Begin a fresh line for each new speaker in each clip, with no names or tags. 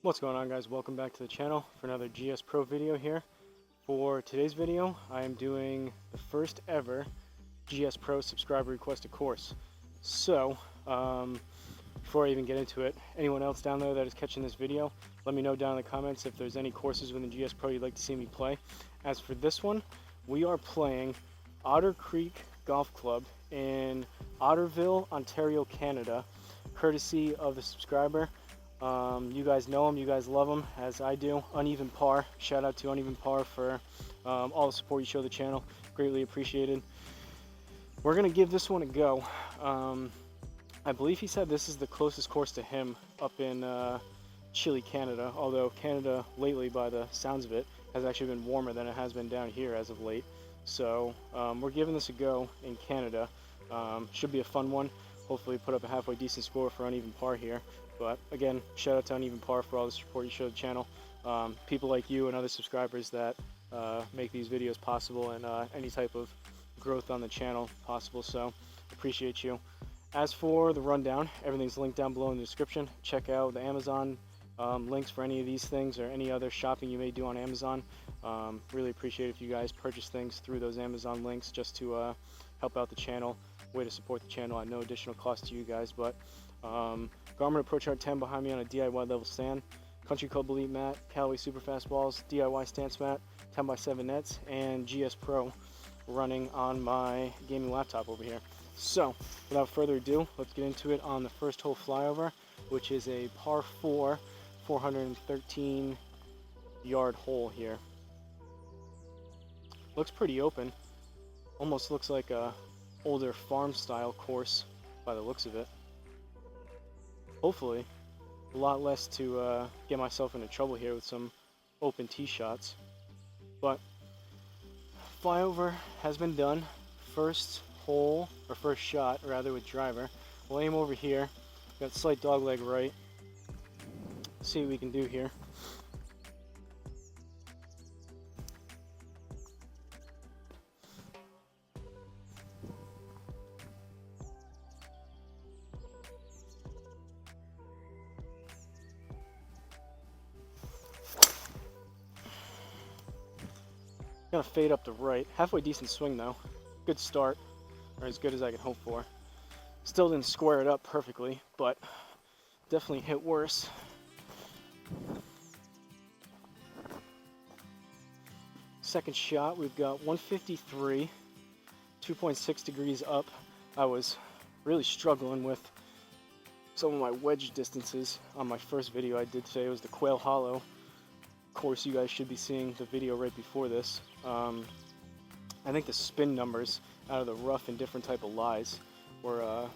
What's going on, guys? Welcome back to the channel for another GSPro video here. For today's video, I am doing the first ever GSPro subscriber requested course. So, before I even get into it, anyone else down there that is catching this video, let me know down in the comments if there's any courses within GSPro you'd like to see me play. As for this one, we are playing Ottercreek Golf Club in Otterville, Ontario, Canada, courtesy of the subscriber. You guys know him, you guys love him, as I do. Uneven Par, shout out to Uneven Par for all the support you show the channel, greatly appreciated. We're going to give this one a go. I believe he said this is the closest course to him up in Chile, Canada, although Canada lately, by the sounds of it, has actually been warmer than it has been down here as of late. So we're giving this a go in Canada. Should be a fun one. Hopefully put up a halfway decent score for Uneven Par here. But again, shout out to Uneven Par for all the support you show the channel. People like you and other subscribers that make these videos possible and any type of growth on the channel possible, so appreciate you. As for the rundown, everything's linked down below in the description. Check out the Amazon links for any of these things or any other shopping you may do on Amazon. Really appreciate if you guys purchase things through those Amazon links just to help out the channel. Way to support the channel at no additional cost to you guys. But Garmin Approach R10 behind me on a DIY level stand, Country Club Elite mat, Callaway Superfast balls, DIY stance mat, 10x7 nets, and GSPro running on my gaming laptop over here. So without further ado, let's get into it on the first hole flyover, which is a par 4, 413 yard hole here. Looks pretty open, almost looks like a older farm style course by the looks of it. Hopefully a lot less to get myself into trouble here with some open tee shots. But flyover has been done. First hole, or first shot rather, with driver. We'll aim over here. Got slight dog leg right. See what we can do here. Gonna fade up to right. Halfway decent swing though. Good start, or as good as I could hope for. Still didn't square it up perfectly, but definitely hit worse. Second shot, we've got 153, 2.6 degrees up. I was really struggling with some of my wedge distances on my first video I did today. It was the Quail Hollow course. You guys should be seeing the video right before this. I think the spin numbers out of the rough and different type of lies were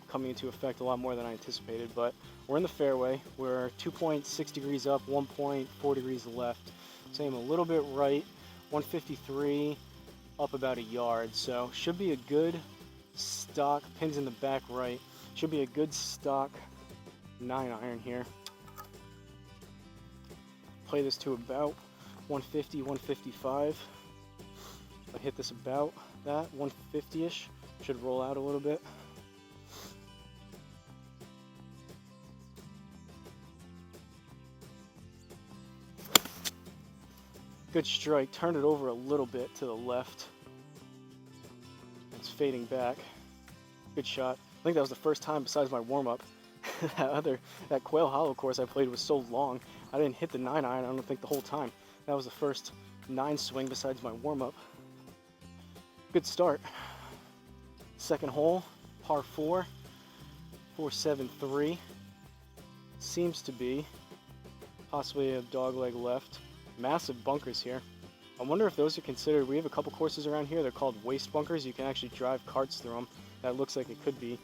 coming into effect a lot more than I anticipated, but we're in the fairway. We're 2.6 degrees up, 1.4 degrees left. So aim a little bit right, 153 up about a yard. So should be a good stock, pins in the back right, should be a good stock 9-iron here. Play this to about 150, 155. I hit this about that, 150-ish. Should roll out a little bit. Good strike. Turned it over a little bit to the left. It's fading back. Good shot. I think that was the first time besides my warm-up. that Quail Hollow course I played was so long. I didn't hit the 9-iron, I don't think, the whole time. That was the first 9 swing besides my warm-up. Good start. Second hole, par 4, 473. Seems to be possibly a dog leg left. Massive bunkers here. I wonder if those are considered, we have a couple courses around here, they're called waste bunkers. You can actually drive carts through them. That looks like it could be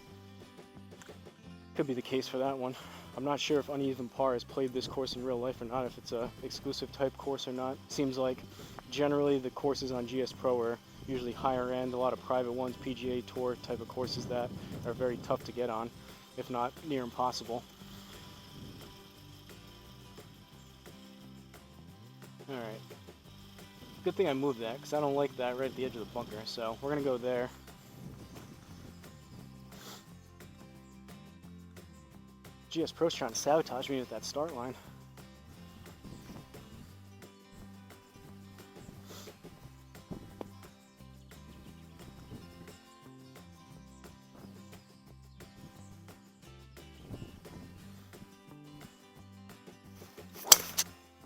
the case for that one. I'm not sure if Uneven Par has played this course in real life or not, if it's a exclusive type course or not. Seems like generally the courses on GSPro are usually higher end, a lot of private ones, PGA Tour type of courses that are very tough to get on, if not near impossible. Alright. Good thing I moved that, because I don't like that right at the edge of the bunker, so we're going to go there. GSPro's trying to sabotage me with that start line.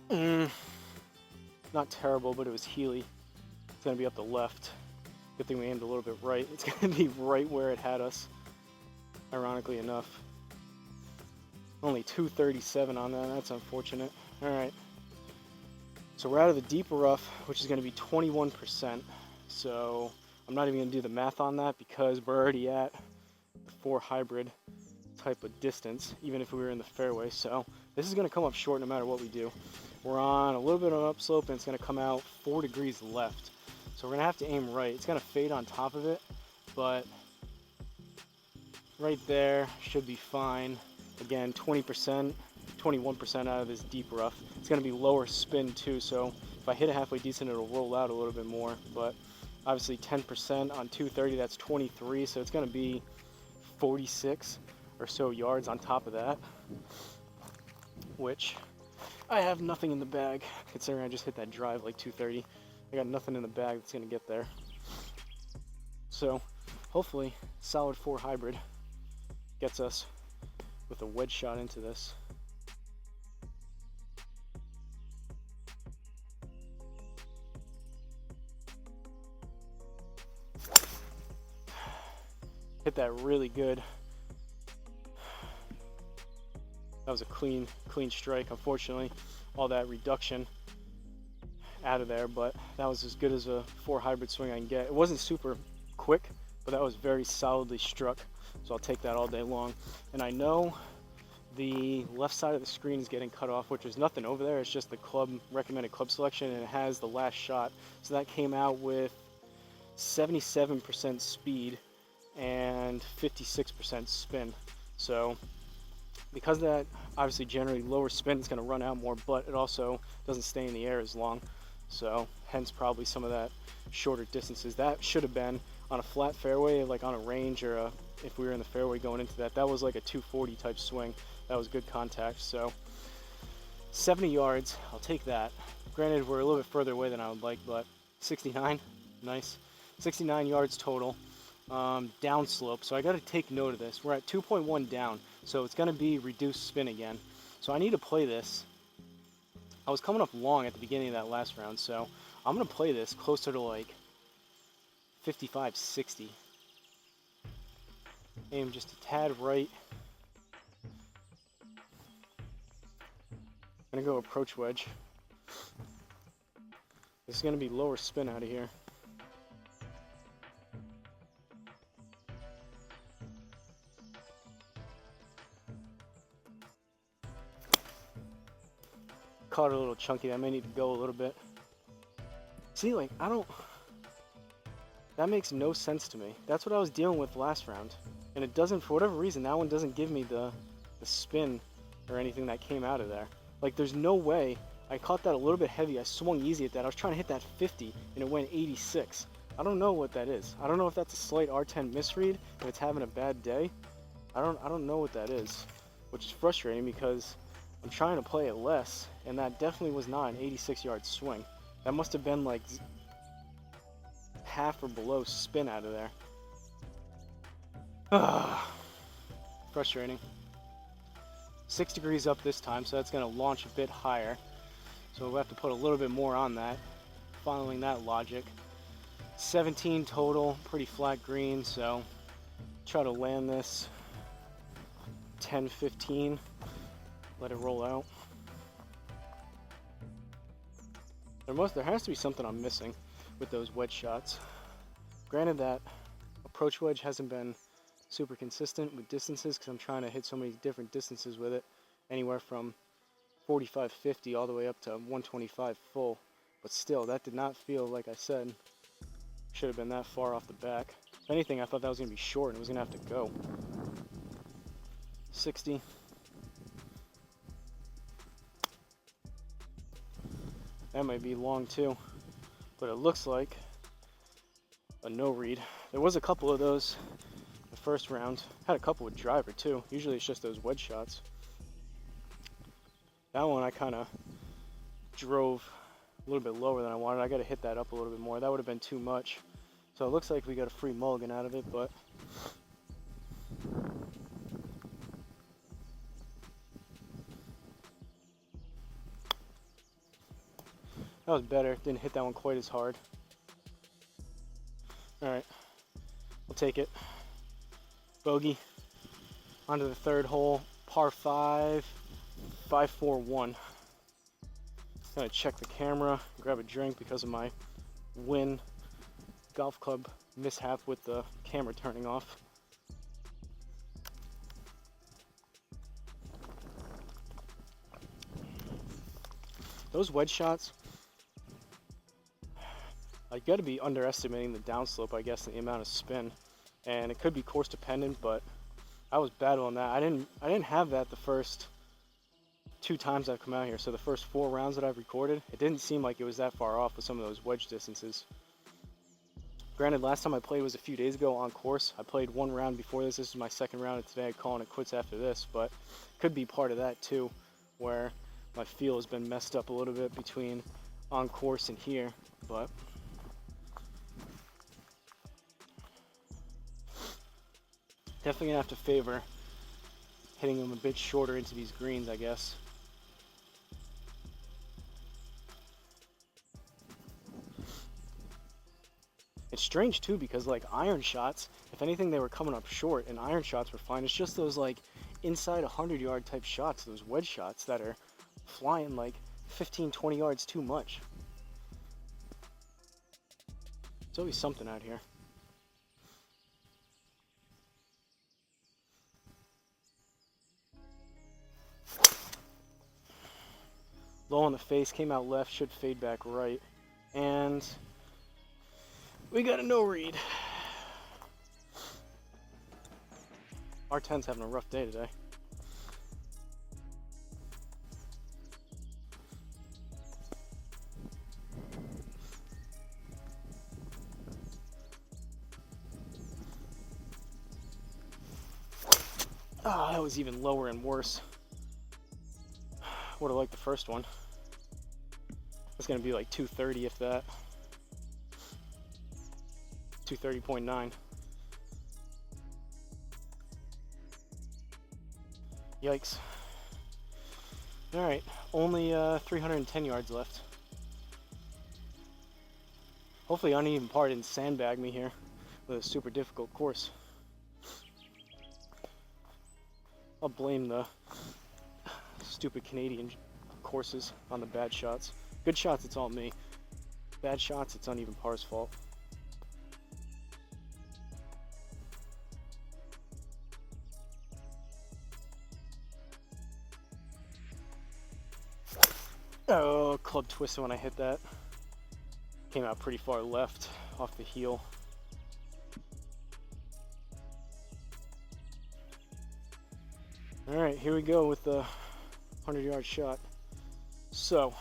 Not terrible, but it was heely. It's going to be up the left. Good thing we aimed a little bit right. It's going to be right where it had us, ironically enough. Only 237 on that. That's unfortunate. All right. So we're out of the deeper rough, which is going to be 21%. So I'm not even going to do the math on that because we're already at the 4 hybrid type of distance, even if we were in the fairway. So this is going to come up short no matter what we do. We're on a little bit of an upslope and it's going to come out 4 degrees left. So we're going to have to aim right. It's going to fade on top of it, but right there should be fine. Again, 20%, 21% out of this deep rough. It's going to be lower spin too, so if I hit it halfway decent, it'll roll out a little bit more. But obviously 10% on 230, that's 23, so it's going to be 46 or so yards on top of that, which I have nothing in the bag, considering I just hit that drive like 230. I got nothing in the bag that's going to get there. So hopefully solid 4 hybrid gets us with a wedge shot into this. Hit that really good. That was a clean strike. Unfortunately, all that reduction out of there, but that was as good as a 4 hybrid swing I can get. It wasn't super quick, but that was very solidly struck, so I'll take that all day long. And I know the left side of the screen is getting cut off, which is nothing over there. It's just the club recommended club selection, and it has the last shot. So that came out with 77% speed and 56% spin. So because of that, obviously generally lower spin, it's going to run out more, but it also doesn't stay in the air as long. So hence probably some of that shorter distances. That should have been on a flat fairway, like on a range, or if we were in the fairway going into that. That was like a 240 type swing. That was good contact. So 70 yards, I'll take that. Granted, we're a little bit further away than I would like, but 69, nice. 69 yards total. Downslope, so I got to take note of this. We're at 2.1 down, so it's going to be reduced spin again. So I need to play this. I was coming up long at the beginning of that last round, so I'm going to play this closer to like 55, 60. Aim just a tad right. I'm going to go approach wedge. This is going to be lower spin out of here. Caught it a little chunky. I may need to go a little bit. See, like, that makes no sense to me. That's what I was dealing with last round. And it doesn't, for whatever reason, that one doesn't give me the spin or anything that came out of there. Like, there's no way. I caught that a little bit heavy. I swung easy at that. I was trying to hit that 50, and it went 86. I don't know what that is. I don't know if that's a slight R10 misread, if it's having a bad day. I don't know what that is, which is frustrating because I'm trying to play it less, and that definitely was not an 86-yard swing. That must have been like half or below spin out of there. Frustrating. 6 degrees up this time, so that's going to launch a bit higher. So we'll have to put a little bit more on that, following that logic. 17 total, pretty flat green, so try to land this 10, 15. Let it roll out. There has to be something I'm missing with those wedge shots. Granted, that approach wedge hasn't been super consistent with distances because I'm trying to hit so many different distances with it, anywhere from 45, 50 all the way up to 125 full. But still, that did not feel, like I said, should have been that far off the back. If anything, I thought that was going to be short and it was going to have to go. 60. That might be long too, but it looks like a no read. There was a couple of those the first round. Had a couple with driver too. Usually it's just those wedge shots. That one I kind of drove a little bit lower than I wanted. I got to hit that up a little bit more. That would have been too much. So it looks like we got a free mulligan out of it, but That was better. Didn't hit that one quite as hard. Alright, we'll take it. Bogey. Onto the third hole, par 5, 541. Gonna check the camera, grab a drink because of my Win golf club mishap with the camera turning off. Those wedge shots, I gotta be underestimating the downslope, I guess, and the amount of spin. And it could be course dependent, but I was battling that. I didn't have that the first 2 times I've come out here. So the first 4 rounds that I've recorded, it didn't seem like it was that far off with some of those wedge distances. Granted, last time I played was a few days ago on course. I played 1 round before this. This is my 2nd round, and today I'm calling it quits after this. But could be part of that too, where my feel has been messed up a little bit between on course and here. But definitely gonna have to favor hitting them a bit shorter into these greens, I guess. It's strange too, because like iron shots, if anything, they were coming up short, and iron shots were fine. It's just those like inside 100-yard type shots, those wedge shots that are flying like 15-20 yards too much. There's always something out here. Low on the face, came out left, should fade back right. And we got a no read. R10's having a rough day today. Oh, that was even lower and worse. Would have liked the first one. It's gonna be like 230 if that. 230.9. Yikes. Alright, only 310 yards left. Hopefully uneven par didn't sandbag me here with a super difficult course. I'll blame the stupid Canadian courses on the bad shots. Good shots, it's all me. Bad shots, it's uneven par's fault. Oh, club twisted when I hit that. Came out pretty far left off the heel. Alright, here we go with the 100-yard shot. So,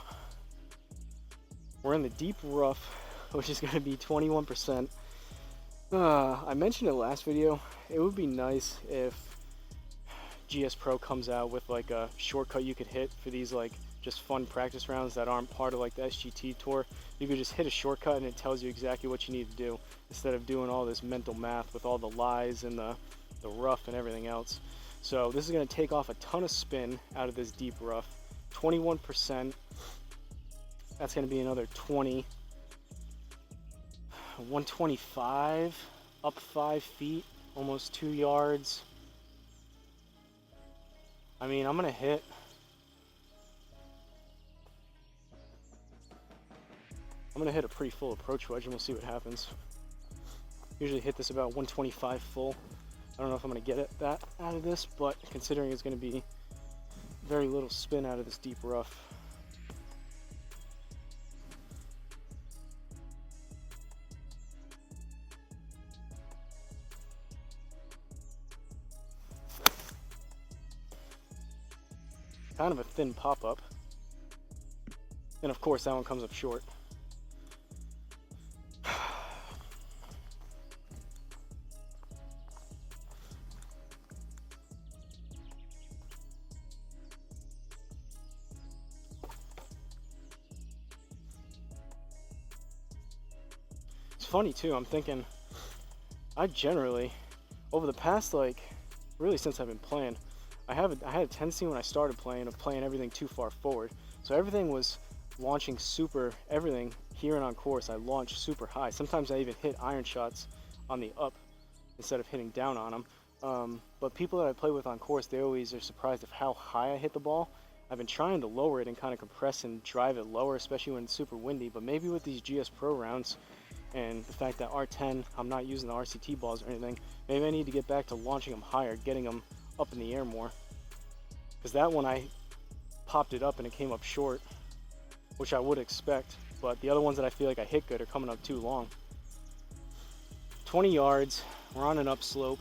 we're in the deep rough, which is going to be 21%. I mentioned in the last video, it would be nice if GSPro comes out with like a shortcut you could hit for these like just fun practice rounds that aren't part of like the SGT tour. You could just hit a shortcut and it tells you exactly what you need to do instead of doing all this mental math with all the lies and the rough and everything else. So this is going to take off a ton of spin out of this deep rough. 21%. That's going to be another 20. 125 up 5 feet, almost 2 yards. I mean, I'm going to hit. I'm going to hit a pretty full approach wedge and we'll see what happens. Usually hit this about 125 full. I don't know if I'm going to get that out of this, but considering it's going to be very little spin out of this deep rough. Kind of a thin pop-up. And of course that one comes up short. Funny too, I'm thinking I generally over the past like really since I've been playing, I had a tendency when I started playing of playing everything too far forward. So everything was launching everything here and on course, I launch super high. Sometimes I even hit iron shots on the up instead of hitting down on them. But people that I play with on course, they always are surprised of how high I hit the ball. I've been trying to lower it and kind of compress and drive it lower, especially when it's super windy. But maybe with these GSPro rounds and the fact that R10, I'm not using the RCT balls or anything, maybe I need to get back to launching them higher, getting them up in the air more. Because that one, I popped it up and it came up short, which I would expect. But the other ones that I feel like I hit good are coming up too long. 20 yards, we're on an upslope.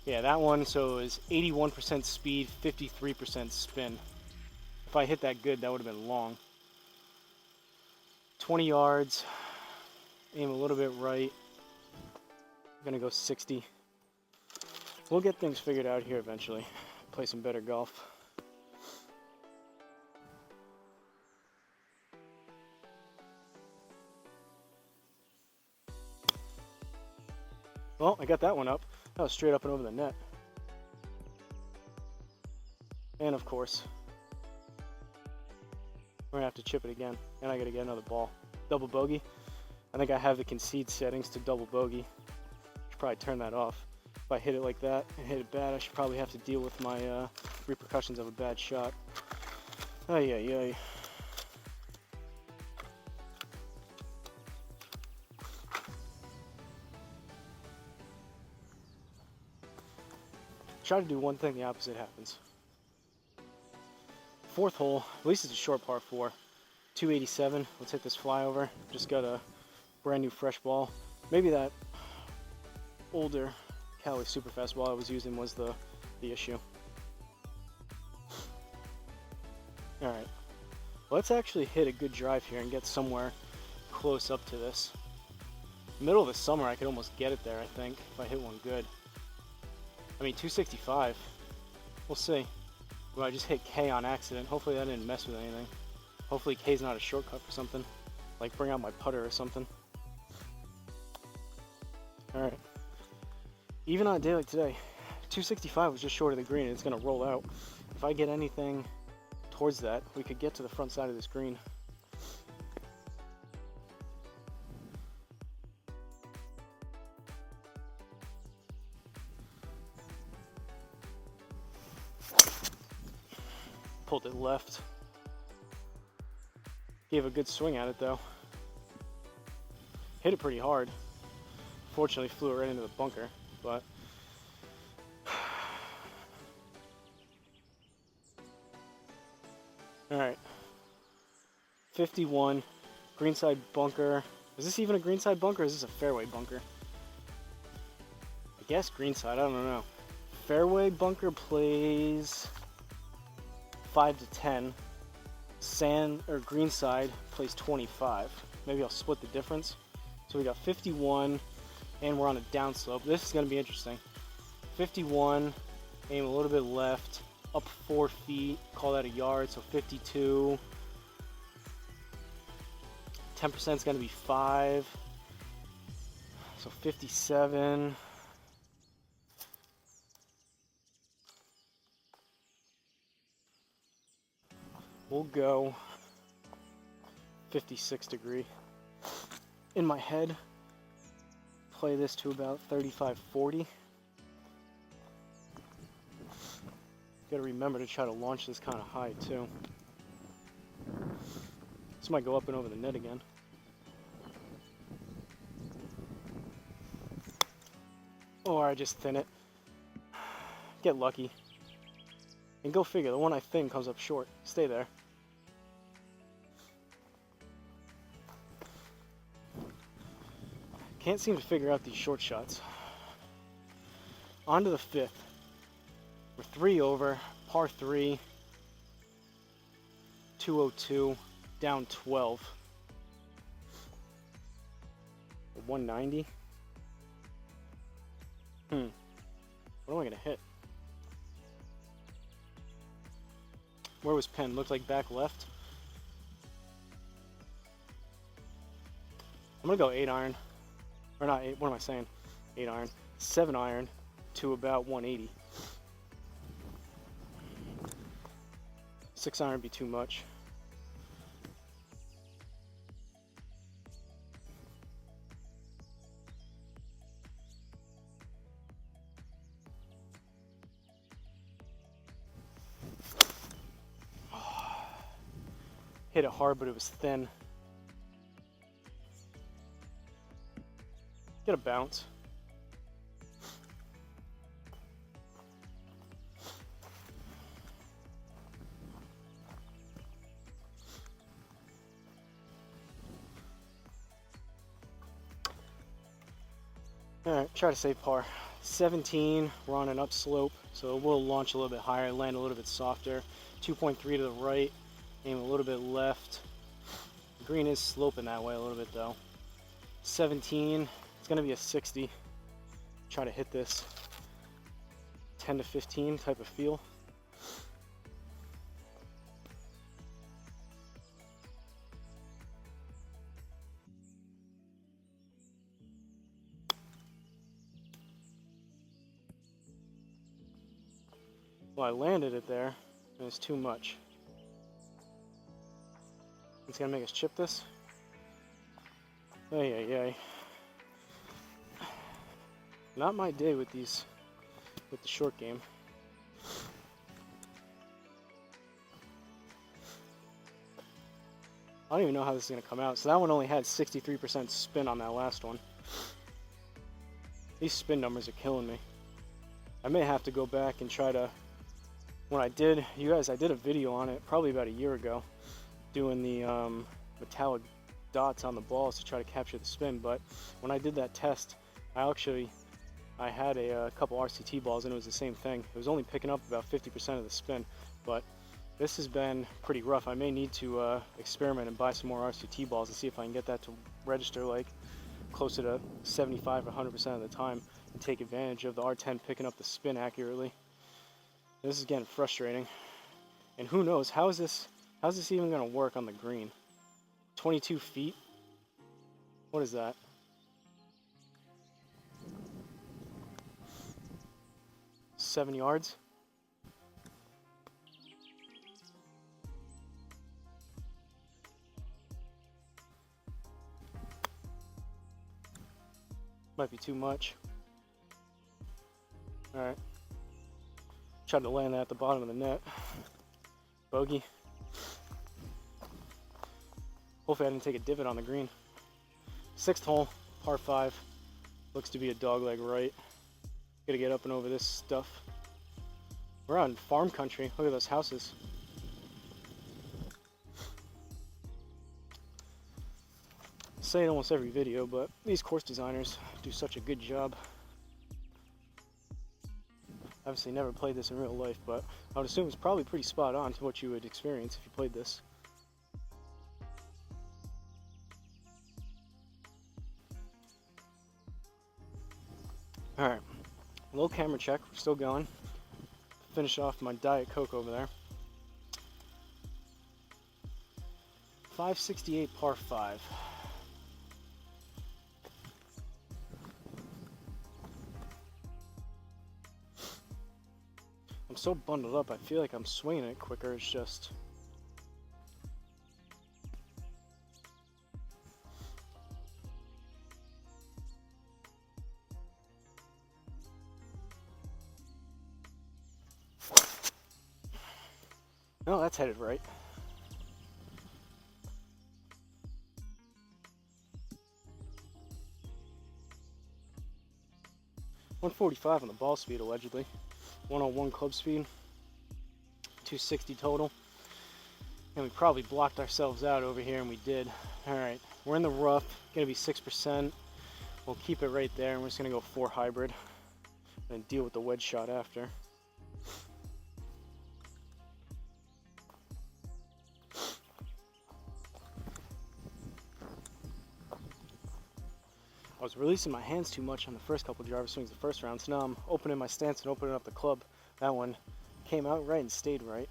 Yeah, that one, so is 81% speed, 53% spin. If I hit that good, that would have been long. 20 yards, aim a little bit right. I'm gonna go 60. We'll get things figured out here eventually. Play some better golf. Well, I got that one up. That was straight up and over the net. And of course, we're gonna have to chip it again. And I gotta get another ball. Double bogey. I think I have the concede settings to double bogey. Should probably turn that off. If I hit it like that and hit it bad, I should probably have to deal with my repercussions of a bad shot. Ay, ay, ay. Try to do one thing, the opposite happens. Fourth hole, at least it's a short par 4. 287, let's hit this flyover. Just got a brand new fresh ball. Maybe that older Cali super fast ball I was using was the issue. Alright, let's actually hit a good drive here and get somewhere close up to this. Middle of the summer, I could almost get it there, I think, if I hit one good. I mean, 265. We'll see. Well, I just hit K on accident. Hopefully that didn't mess with anything. Hopefully K's not a shortcut for something. Like bring out my putter or something. Alright. Even on a day like today, 265 was just short of the green and it's going to roll out. If I get anything towards that, we could get to the front side of this green. Pulled it left. Gave a good swing at it though. Hit it pretty hard. Fortunately flew it right into the bunker, but alright. 51. Greenside bunker. Is this even a greenside bunker or is this a fairway bunker? I guess greenside, I don't know. Fairway bunker plays 5 to 10. Sand or greenside plays 25. Maybe I'll split the difference. So we got 51 and we're on a downslope. This is going to be interesting. 51, aim a little bit left, up 4 feet, call that a yard, so 52. 10% is going to be 5, so 57. We'll go 56 degree. In my head, play this to about 35, 40. Gotta remember to try to launch this kind of high too. This might go up and over the net again. Or I just thin it. Get lucky. And go figure, the one I thin comes up short. Stay there. Can't seem to figure out these short shots. On to the 5th. We're 3 over, par 3, 202, down 12. 190. What am I gonna hit? Where was Penn? Looked like back left. I'm gonna go 8 iron. Or not 8, what am I saying? 8 iron. 7 iron to about 180. 6 iron would be too much. hit it hard, but it was thin. Get a bounce. Alright, try to save par. 17, we're on an upslope, so we'll launch a little bit higher, land a little bit softer. 2.3 to the right, aim a little bit left. The green is sloping that way a little bit though. 17, it's going to be a 60. Try to hit this 10 to 15 type of feel. Well, I landed it there, and it's too much. It's gonna make us chip this. Ay, ay, ay. Not my day with the short game. I don't even know how this is gonna come out. So that one only had 63% spin on that last one. These spin numbers are killing me. I may have to go back and try to, when I did a video on it probably about a year ago, doing the metallic dots on the balls to try to capture the spin. But when I did that test, I had a couple RCT balls and it was the same thing. It was only picking up about 50% of the spin, but this has been pretty rough. I may need to experiment and buy some more RCT balls and see if I can get that to register like closer to 75 or 100% of the time and take advantage of the R10 picking up the spin accurately. This is getting frustrating. And who knows, how's this even going to work on the green? 22 feet? What is that? Seven yards? Might be too much. Alright. Tried to land that at the bottom of the net. Bogey. Hopefully I didn't take a divot on the green. 6th hole, par 5. Looks to be a dogleg right. Gotta get up and over this stuff. We're on farm country. Look at those houses. I say it almost every video, but these course designers do such a good job. Obviously never played this in real life, but I would assume it's probably pretty spot on to what you would experience if you played this. Alright, low camera check, we're still going. Finish off my Diet Coke over there. 568 par 5. I'm so bundled up, I feel like I'm swinging it quicker, it's just... No, that's headed right. .145 on the ball speed, allegedly. 101 club speed. 260 total. And we probably blocked ourselves out over here, and we did. Alright, we're in the rough. Gonna be 6%. We'll keep it right there, and we're just gonna go 4 hybrid. And deal with the wedge shot after. I was releasing my hands too much on the first couple driver swings the first round, so now I'm opening my stance and opening up the club. That one came out right and stayed right.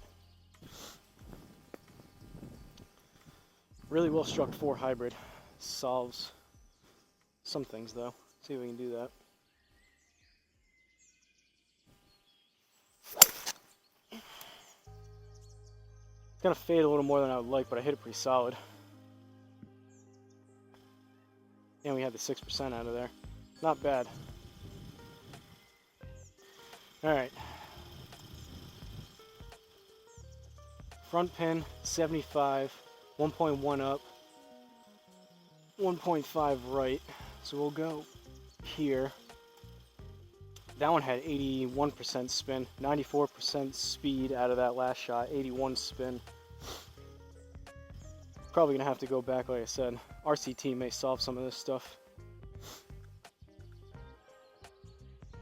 Really well struck 4 hybrid. Solves some things though. See if we can do that. It's gonna fade a little more than I would like, but I hit it pretty solid. And we had the 6% out of there. Not bad. Alright. Front pin, 75. 1.1 up, 1.5 right. So we'll go here. That one had 81% spin, 94% speed out of that last shot, 81 spin. Probably gonna have to go back, like I said. RCT may solve some of this stuff.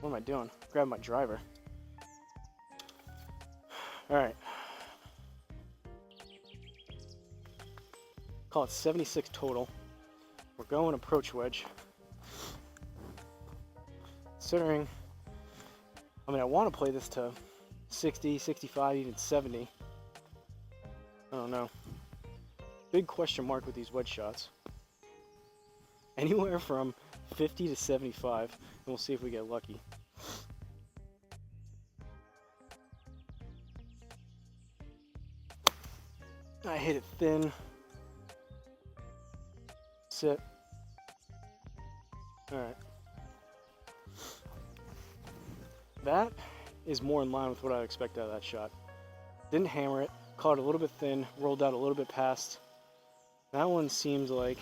What am I doing? Grab my driver. Alright. Call it 76 total. We're going approach wedge. Considering, I mean, I want to play this to 60, 65, even 70. I don't know. Big question mark with these wedge shots. Anywhere from 50 to 75, and we'll see if we get lucky. I hit it thin. Sit. Alright. That is more in line with what I expect out of that shot. Didn't hammer it, caught it a little bit thin, rolled out a little bit past. That one seems like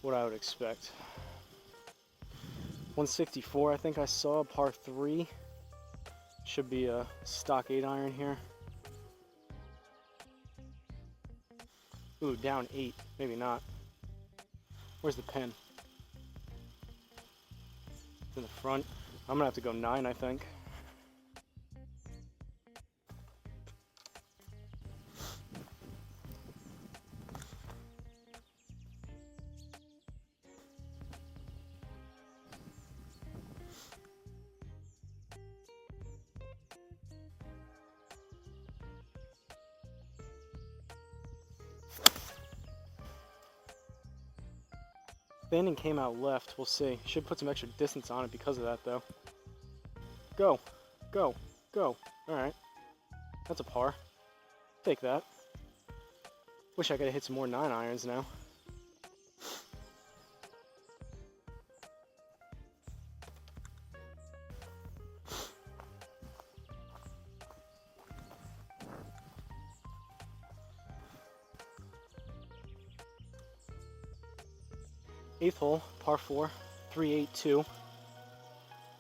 what I would expect. 164, I think I saw, par 3. Should be a stock 8 iron here. Ooh, down 8, maybe not. Where's the pin? It's in the front. I'm gonna have to go 9, I think. Thin and came out left. We'll see. Should put some extra distance on it because of that, though. Go, go, go. All right, that's a par. Take that. Wish I could have hit some more 9 irons now. Eighth hole, par 4, 382.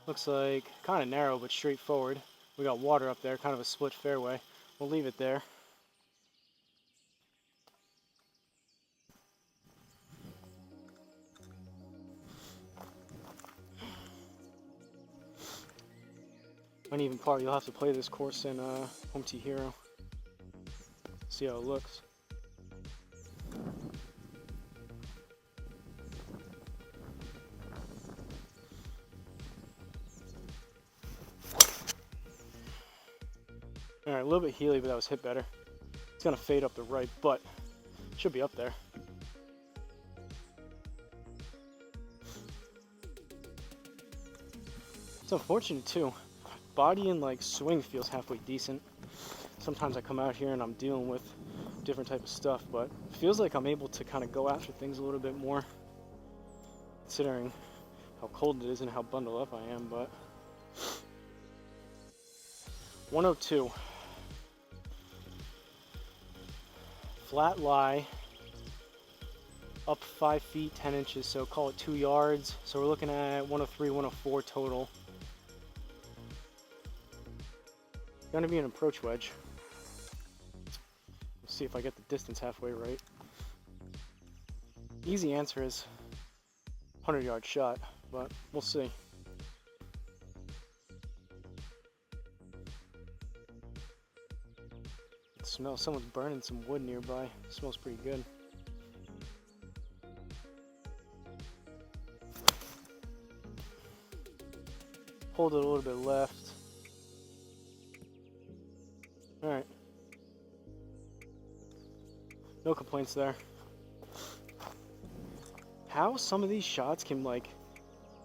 Looks like kind of narrow but straightforward. We got water up there, kind of a split fairway. We'll leave it there. Uneven par. You'll have to play this course in Home Tee Hero. See how it looks. Alright, a little bit heely, but that was hit better. It's going to fade up the right, but should be up there. It's unfortunate too. Body and like swing feels halfway decent. Sometimes I come out here and I'm dealing with different type of stuff, but it feels like I'm able to kind of go after things a little bit more, considering how cold it is and how bundled up I am. But 102. Flat lie, up 5 feet 10 inches, so call it 2 yards. So we're looking at 103, 104 total. Gonna be an approach wedge. Let's see if I get the distance halfway right. Easy answer is 100-yard shot, but we'll see. Smell, someone's burning some wood nearby. It smells pretty good. Hold it a little bit left. Alright. No complaints there. How some of these shots can like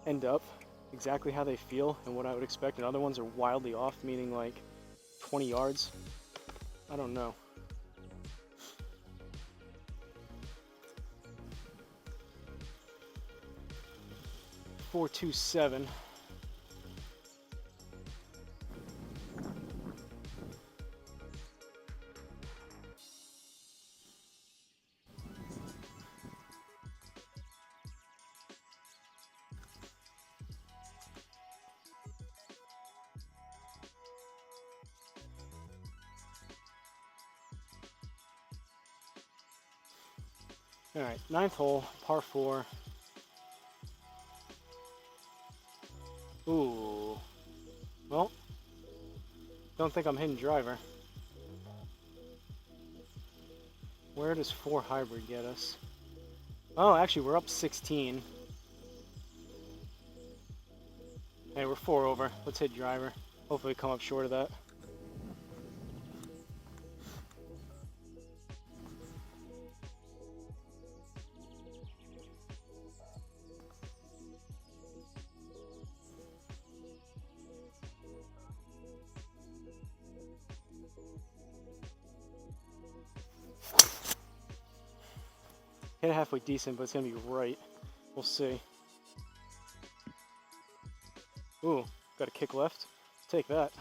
end up exactly how they feel and what I would expect, and other ones are wildly off, meaning like 20 yards. I don't know. .427. Alright, 9th hole, par 4. Ooh. Well, don't think I'm hitting driver. Where does 4 hybrid get us? Oh, actually, we're up 16. Hey, we're 4 over. Let's hit driver. Hopefully come up short of that. Hit it halfway decent, but it's going to be right. We'll see. Ooh, got a kick left. Take that.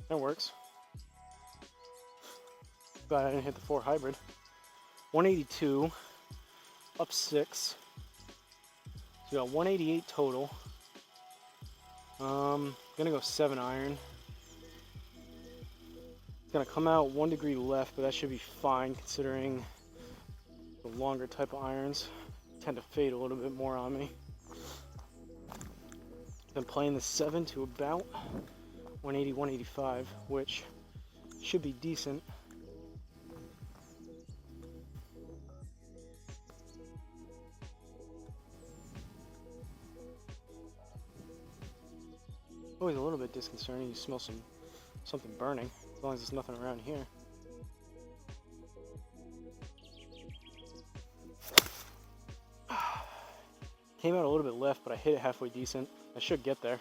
That works. Glad I didn't hit the 4 hybrid. 182, up 6. So we got 188 total. Gonna go 7 iron. It's gonna come out 1 degree left, but that should be fine considering the longer type of irons tend to fade a little bit more on me. Been playing the 7 to about 180, 185, which should be decent. Always a little bit disconcerting. You smell something burning, as long as there's nothing around here. Came out a little bit left, but I hit it halfway decent. I should get there.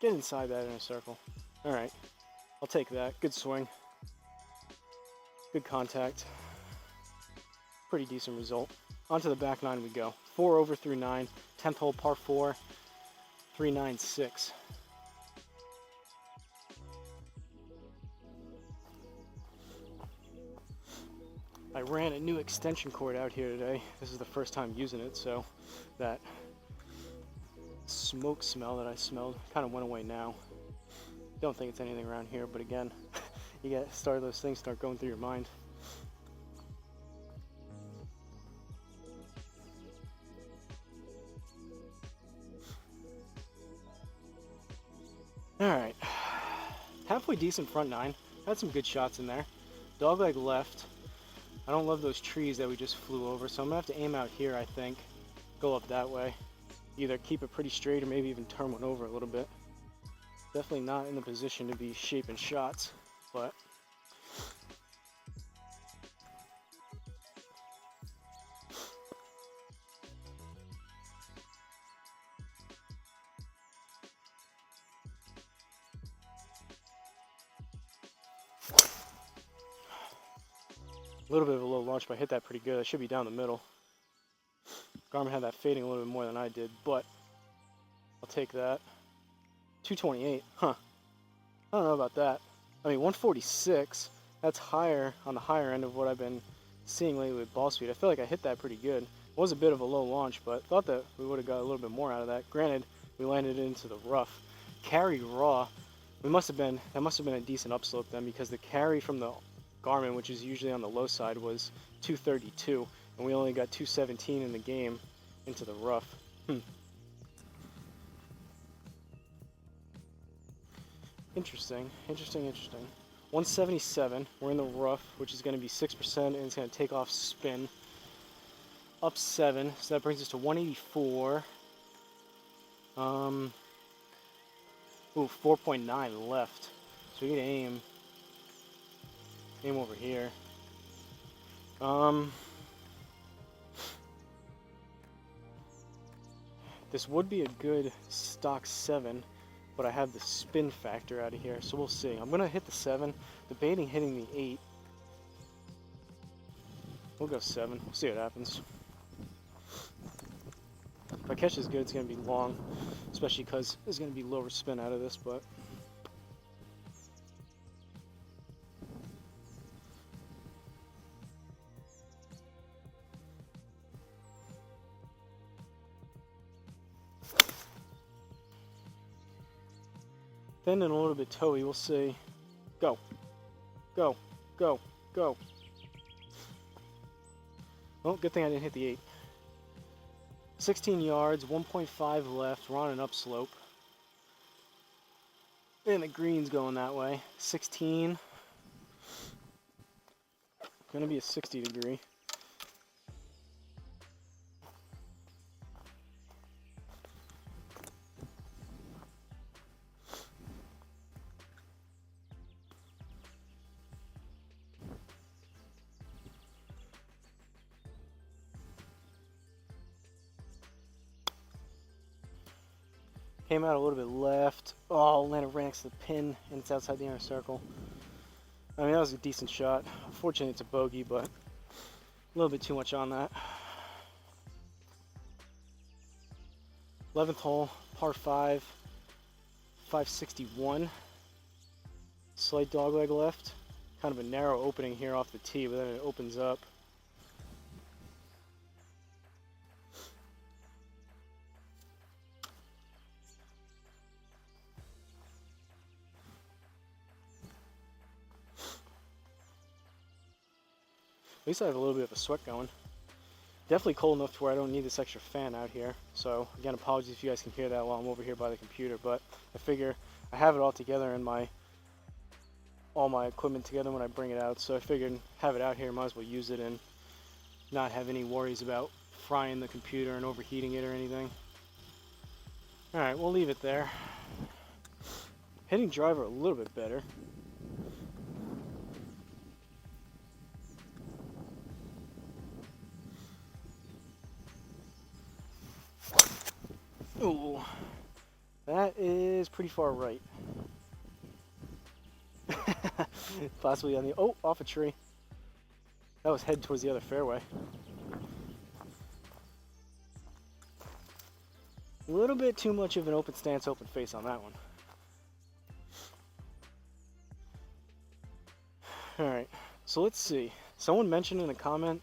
Get inside that inner circle. Alright, I'll take that. Good swing. Good contact. Pretty decent result. Onto the back 9 we go. 4 over through 9. 10th hole par 4. 396. I ran a new extension cord out here today. This is the first time using it, so that smoke smell that I smelled kind of went away now. Don't think it's anything around here, but again, you get those things start going through your mind. Alright, halfway decent front 9. Had some good shots in there. Dogleg left. I don't love those trees that we just flew over, so I'm going to have to aim out here, I think. Go up that way. Either keep it pretty straight or maybe even turn one over a little bit. Definitely not in the position to be shaping shots, but... a little bit of a low launch, but I hit that pretty good. I should be down the middle. Garmin had that fading a little bit more than I did, but I'll take that. 228, huh. I don't know about that. I mean, 146, that's higher, on the higher end of what I've been seeing lately with ball speed. I feel like I hit that pretty good. It was a bit of a low launch, but thought that we would have got a little bit more out of that. Granted, we landed into the rough. Carry raw, that must have been a decent upslope then, because the carry from the Garmin, which is usually on the low side, was 232, and we only got 217 in the game into the rough. Interesting. 177, we're in the rough, which is going to be 6%, and it's going to take off spin. Up 7, so that brings us to 184. Ooh, 4.9 left. So we can aim over here. This would be a good stock 7, but I have the spin factor out of here, so we'll see. I'm gonna hit the 7, debating hitting the 8. We'll go 7, we'll see what happens. If I catch this good, it's gonna be long, especially because there's gonna be lower spin out of this, but thin and a little bit toey, we'll see. Go. Go, go, go. Well, good thing I didn't hit the 8. 16 yards, 1.5 left. We're on an upslope. And the green's going that way. 16. Gonna be a 60 degree. Came out a little bit left. Oh, landed right next to the pin, and it's outside the inner circle. I mean, that was a decent shot. Unfortunately, it's a bogey, but a little bit too much on that. 11th hole, par 5, 561. Slight dogleg left. Kind of a narrow opening here off the tee, but then it opens up. At least I have a little bit of a sweat going. Definitely cold enough to where I don't need this extra fan out here. So again, apologies if you guys can hear that while I'm over here by the computer, but I figure I have it all together and all my equipment together when I bring it out. So I figured have it out here, might as well use it and not have any worries about frying the computer and overheating it or anything. Alright, we'll leave it there. Hitting driver a little bit better. Ooh, that is pretty far right. Possibly on the, oh, off a tree. That was head towards the other fairway. A little bit too much of an open stance, open face on that one. Alright, so let's see. Someone mentioned in a comment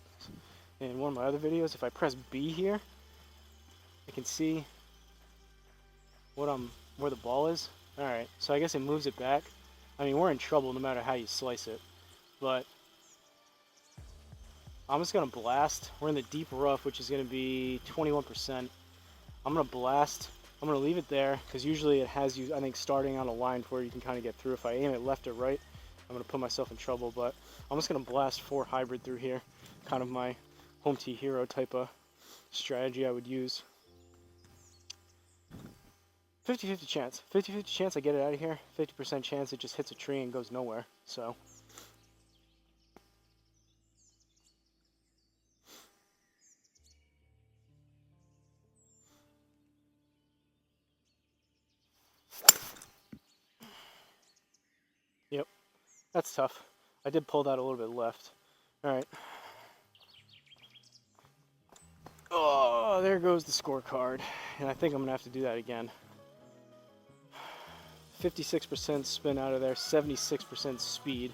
in one of my other videos, if I press B here, I can see where the ball is. Alright, so I guess it moves it back. I mean, we're in trouble no matter how you slice it, but I'm just going to blast. We're in the deep rough, which is going to be 21%. I'm going to blast. I'm going to leave it there, because usually it has you, I think, starting on a line where you can kind of get through. If I aim it left or right, I'm going to put myself in trouble, but I'm just going to blast 4 hybrid through here. Kind of my home tee hero type of strategy I would use. 50-50 chance. 50-50 chance I get it out of here. 50% chance it just hits a tree and goes nowhere. So yep, that's tough. I did pull that a little bit left. Alright. Oh, there goes the scorecard. And I think I'm going to have to do that again. 56% spin out of there, 76% speed.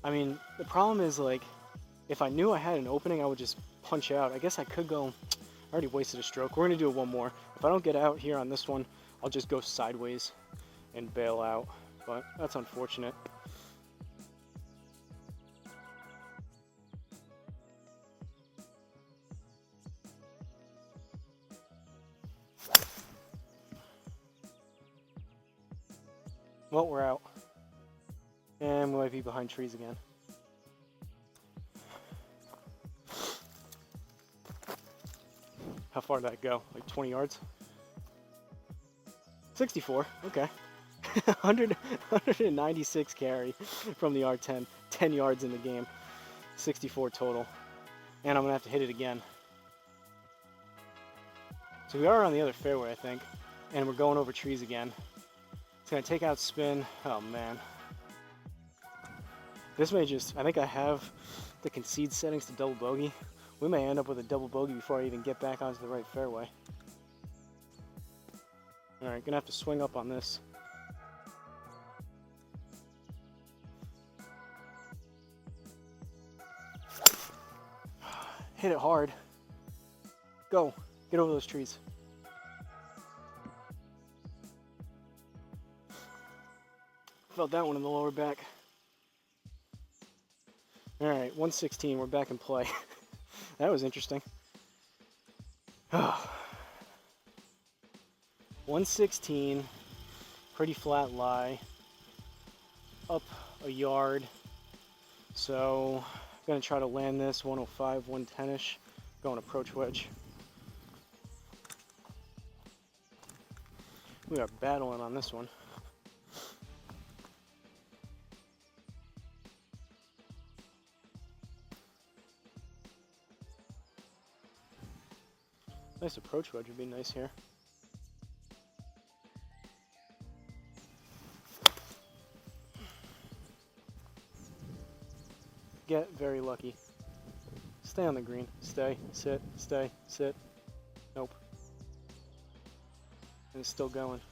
I mean, the problem is, like, if I knew I had an opening, I would just punch out. I guess I could go, I already wasted a stroke. We're going to do it one more. If I don't get out here on this one, I'll just go sideways and bail out. But that's unfortunate. Well, we're out. And we might be behind trees again. How far did that go? Like 20 yards? 64, okay. 196 carry from the R10. 10 yards in the game. 64 total. And I'm going to have to hit it again. So we are on the other fairway, I think. And we're going over trees again. It's going to take out spin. Oh, man. This may just, I think I have the concede settings to double bogey. We may end up with a double bogey before I even get back onto the right fairway. Alright, gonna have to swing up on this. Hit it hard. Go. Get over those trees. felt that one in the lower back. All right, 116, we're back in play. That was interesting. 116, pretty flat lie, up a yard. So I'm gonna try to land this 105, 110-ish, going approach wedge. We are battling on this one. Nice approach wedge would be nice here. Get very lucky. Stay on the green. Stay, sit, stay, sit. Nope. And it's still going.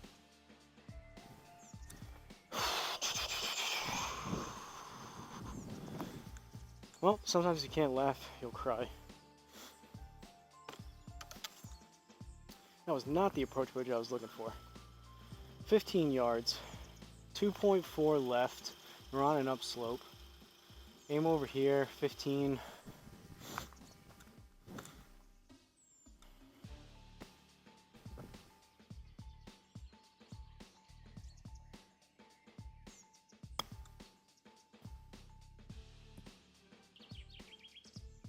Well, sometimes you can't laugh, you'll cry. That was not the approach wedge I was looking for. 15 yards, 2.4 left. We're on an upslope. Aim over here, 15.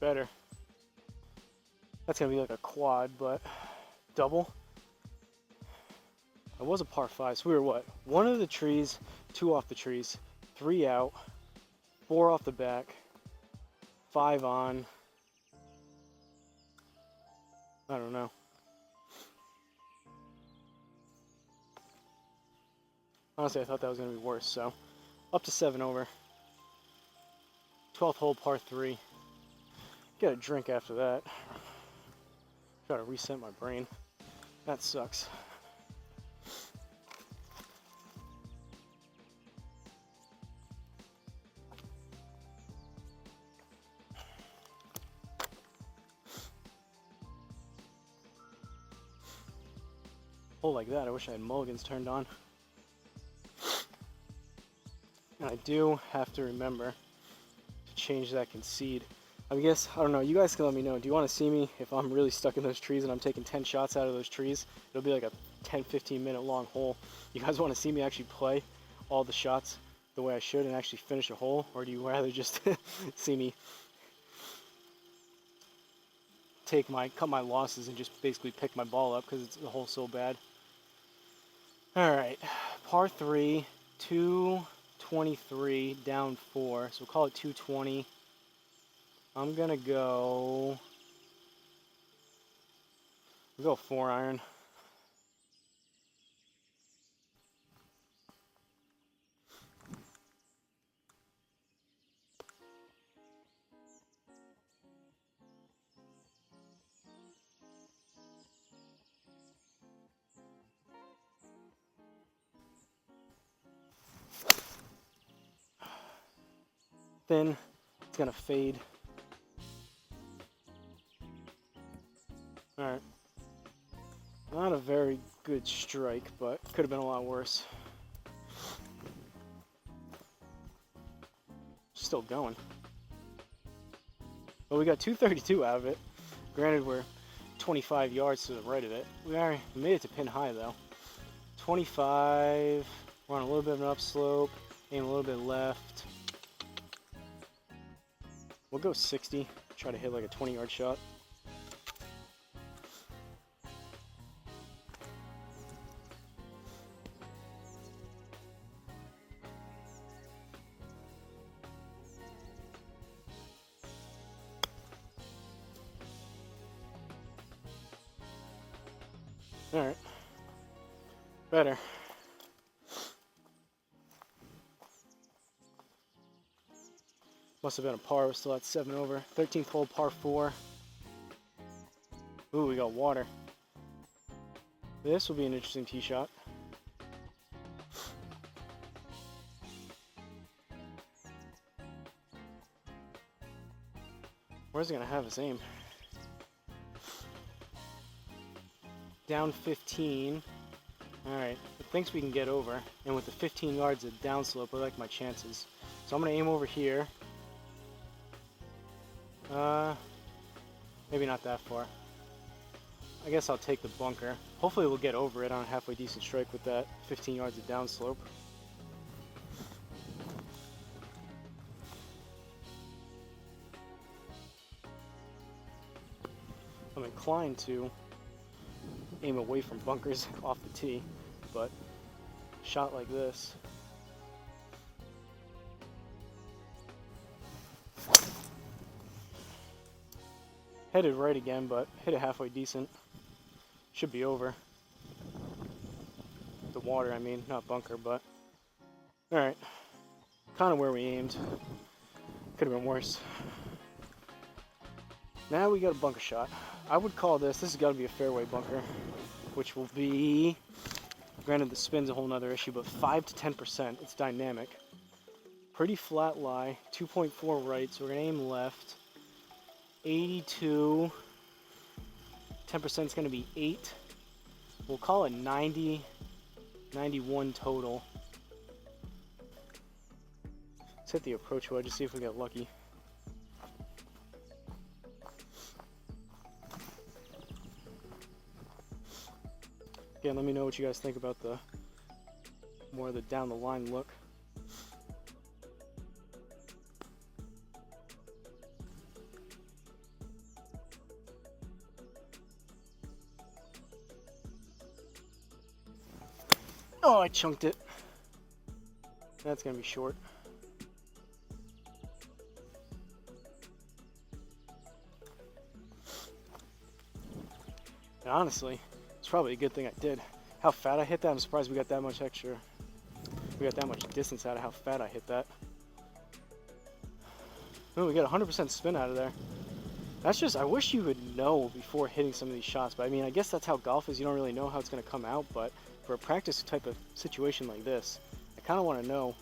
Better. That's gonna be like a quad, but double. It was a par 5, so we were what? 1 of the trees, 2 off the trees, 3 out, 4 off the back, 5 on. I don't know. Honestly, I thought that was going to be worse, so up to 7 over. 12th hole, par 3. Get a drink after that. Try to reset my brain. That sucks. Hole like that, I wish I had mulligans turned on. And I do have to remember to change that concede. I guess, I don't know, you guys can let me know. Do you want to see me if I'm really stuck in those trees and I'm taking 10 shots out of those trees? It'll be like a 10-15 minute long hole. You guys want to see me actually play all the shots the way I should and actually finish a hole? Or do you rather just see me cut my losses and just basically pick my ball up because the hole's so bad? Alright, par 3, 223, down 4, so we'll call it 220. I'm gonna go 4 iron. Thin, it's gonna fade. Alright. Not a very good strike, but could have been a lot worse. Still going. Well, we got 232 out of it. Granted, we're 25 yards to the right of it. We made it to pin high though. 25, we're on a little bit of an upslope, aim a little bit left. We'll go 60, try to hit like a 20-yard shot. Alright, better. Must have been a par, we're still at 7 over. 13th hole, par 4. Ooh, we got water. This will be an interesting tee shot. Where's it gonna have us aim? Down 15. Alright, it thinks we can get over, and with the 15 yards of downslope, I like my chances. So I'm going to aim over here. Maybe not that far. I guess I'll take the bunker. Hopefully we'll get over it on a halfway decent strike with that 15 yards of downslope. I'm inclined to aim away from bunkers off the tee, but a shot like this. Headed right again, but hit it halfway decent. Should be over. The water, I mean, not bunker, but alright. Kind of where we aimed. Could have been worse. Now we got a bunker shot. I would call this has got to be a fairway bunker, which will be, granted the spin's a whole nother issue, but 5 to 10%. It's dynamic. Pretty flat lie, 2.4 right, so we're going to aim left. 82, 10% is going to be 8. We'll call it 90, 91 total. Let's hit the approach wedge to see if we get lucky. Again, let me know what you guys think about the more of the down the line look. Oh, I chunked it. That's gonna be short. And honestly, it's probably a good thing I did. How fat I hit that, I'm surprised we got that much extra. We got that much distance out of how fat I hit that. Oh, we got 100% spin out of there. That's just, I wish you would know before hitting some of these shots, but I mean, I guess that's how golf is. You don't really know how it's going to come out, but for a practice type of situation like this, I kind of want to know,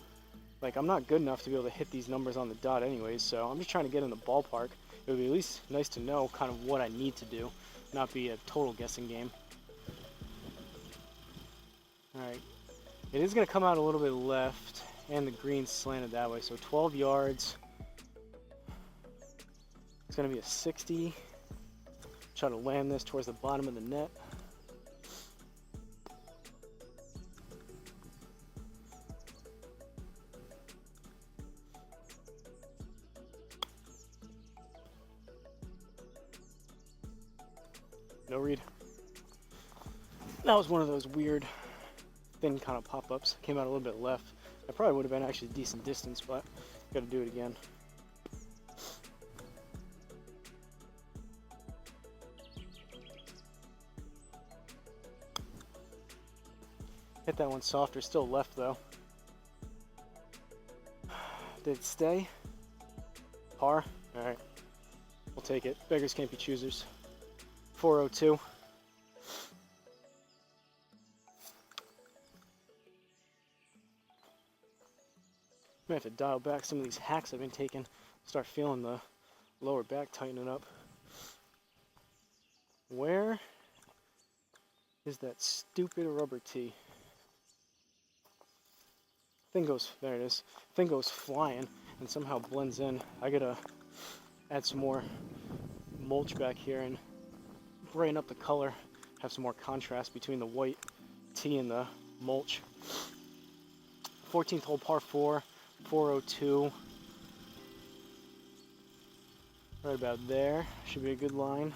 like, I'm not good enough to be able to hit these numbers on the dot anyways, so I'm just trying to get in the ballpark. It would be at least nice to know kind of what I need to do, not be a total guessing game. Alright, it is going to come out a little bit left, and the green's slanted that way, so 12 yards. It's going to be a 60. Try to land this towards the bottom of the net. No read. That was one of those weird thin kind of pop-ups. Came out a little bit left. That probably would have been actually a decent distance, but got to do it again. Hit that one softer, still left though. Did it stay? Par? Alright. We'll take it. Beggars can't be choosers. 402. I have to dial back some of these hacks I've been taking. Start feeling the lower back tightening up. Where is that stupid rubber tee? Thing goes, there it is. Thing goes flying and somehow blends in. I gotta add some more mulch back here and brighten up the color. Have some more contrast between the white tee and the mulch. 14th hole par 4, 402. Right about there. Should be a good line.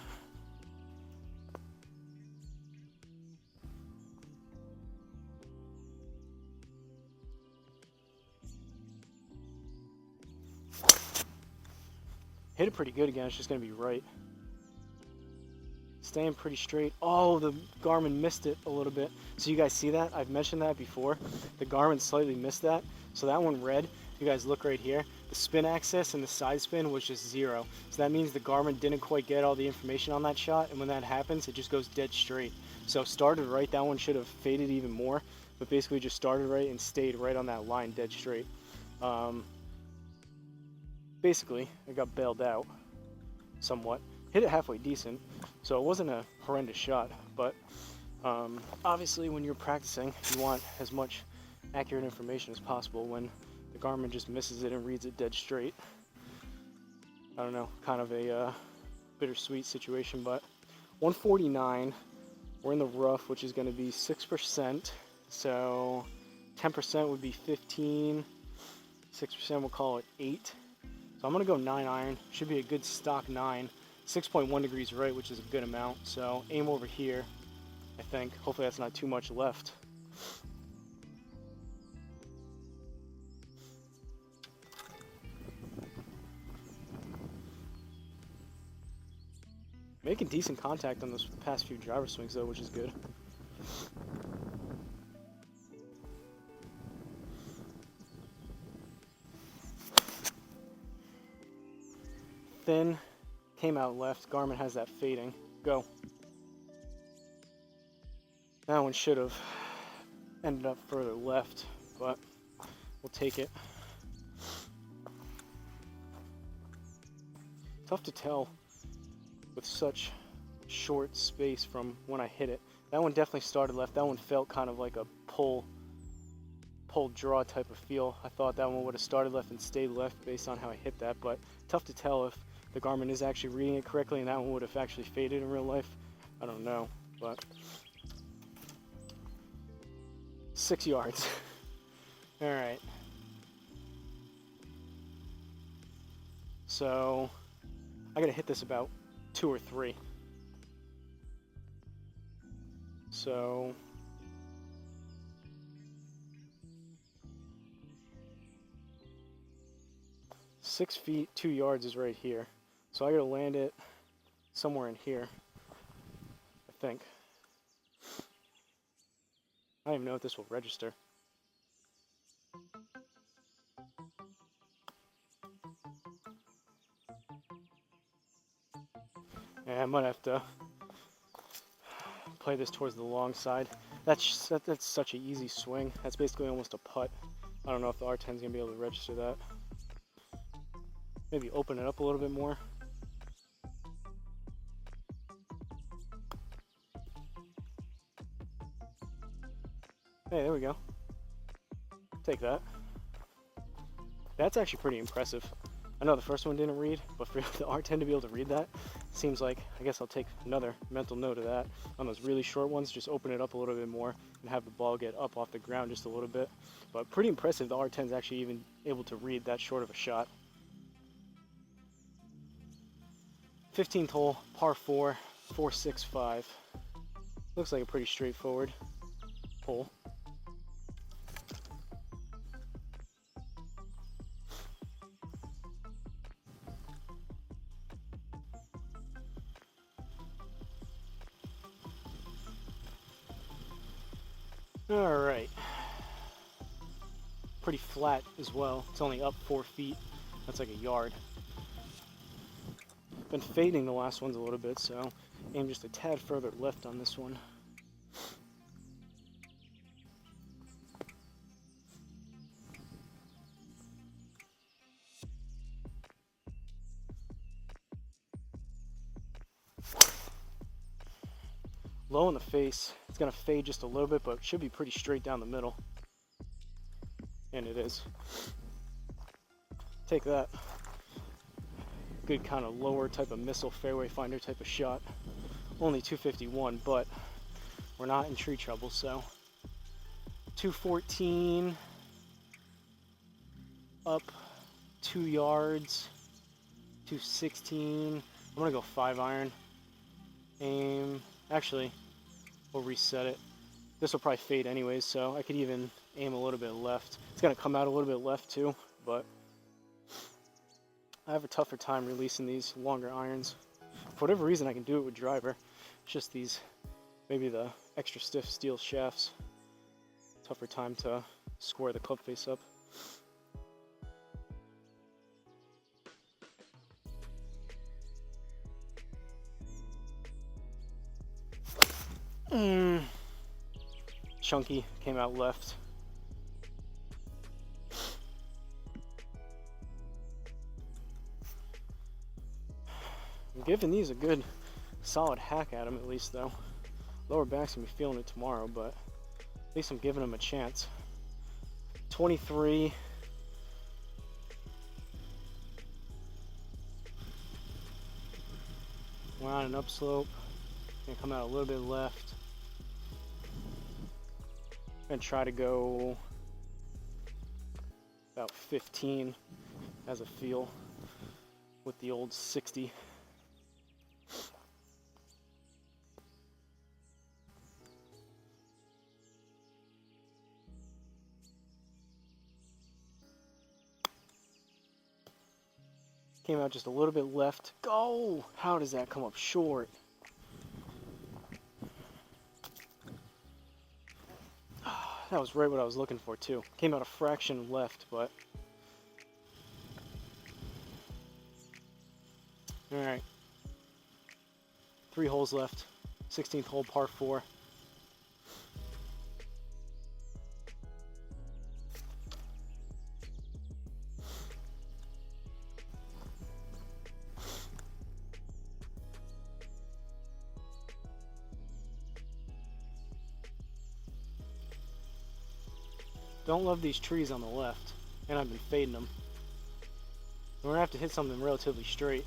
Hit it pretty good again, it's just going to be right. Staying pretty straight. Oh, the Garmin missed it a little bit. So you guys see that? I've mentioned that before. The Garmin slightly missed that. So that one red, you guys look right here, the spin axis and the side spin was just 0. So that means the Garmin didn't quite get all the information on that shot, and when that happens, it just goes dead straight. So started right, that one should have faded even more, but basically just started right and stayed right on that line dead straight. Basically, I got bailed out somewhat. Hit it halfway decent, so it wasn't a horrendous shot, but Obviously, when you're practicing, you want as much accurate information as possible. When the Garmin just misses it and reads it dead straight, I don't know, kind of a bittersweet situation. But 149, we're in the rough, which is going to be 6%. So 10% would be 15. 6% we'll call it 8. So I'm going to go 9 iron. Should be a good stock 9. 6.1 degrees right, which is a good amount. So aim over here, I think. Hopefully that's not too much left. Making decent contact on those past few driver swings though, which is good. Thin, came out left. Garmin has that fading. Go. That one should have ended up further left, but we'll take it. Tough to tell with such short space from when I hit it. That one definitely started left. That one felt kind of like a pull draw type of feel. I thought that one would have started left and stayed left based on how I hit that, but tough to tell if the Garmin is actually reading it correctly and that one would have actually faded in real life. I don't know, but 6 yards. All right. So I gotta hit this about 2 or 3. So 6 feet, 2 yards is right here. So I gotta land it somewhere in here, I think. I don't even know if this will register. Yeah, I might have to play this towards the long side. That's such an easy swing. That's basically almost a putt. I don't know if the R10 is gonna be able to register that. Maybe open it up a little bit more. Hey, there we go. Take that. That's actually pretty impressive. I know the first one didn't read, but for the R10 to be able to read that, seems like, I guess I'll take another mental note of that. On those really short ones, just open it up a little bit more and have the ball get up off the ground just a little bit. But pretty impressive the R10 is actually even able to read that short of a shot. 15th hole, par 4, 465. Looks like a pretty straightforward hole. All right. Pretty flat as well. It's only up 4 feet. That's like a yard. Been fading the last ones a little bit, so aim just a tad further left on this one. Low in the face. It's gonna fade just a little bit, but it should be pretty straight down the middle. And it is. Take that. Good kind of lower type of missile fairway finder type of shot. Only 251, but we're not in tree trouble, so 214 up 2 yards, 216. I'm gonna go 5 iron. Aim. Actually, we'll reset it. This will probably fade anyways, so I could even aim a little bit left. It's gonna come out a little bit left too, but I have a tougher time releasing these longer irons. For whatever reason, I can do it with driver. It's just these, maybe the extra stiff steel shafts. Tougher time to square the club face up. Chunky came out left. I'm giving these a good solid hack at them at least though. Lower back's gonna be feeling it tomorrow, but at least I'm giving them a chance. 23. We're on an upslope. Gonna come out a little bit left. Gonna try to go about 15 as a feel with the old 60. Came out just a little bit left. Go! How does that come up short? That was right what I was looking for too. Came out a fraction left, but... Alright. 3 holes left. 16th hole, par 4. Don't love these trees on the left, and I've been fading them. We're gonna have to hit something relatively straight.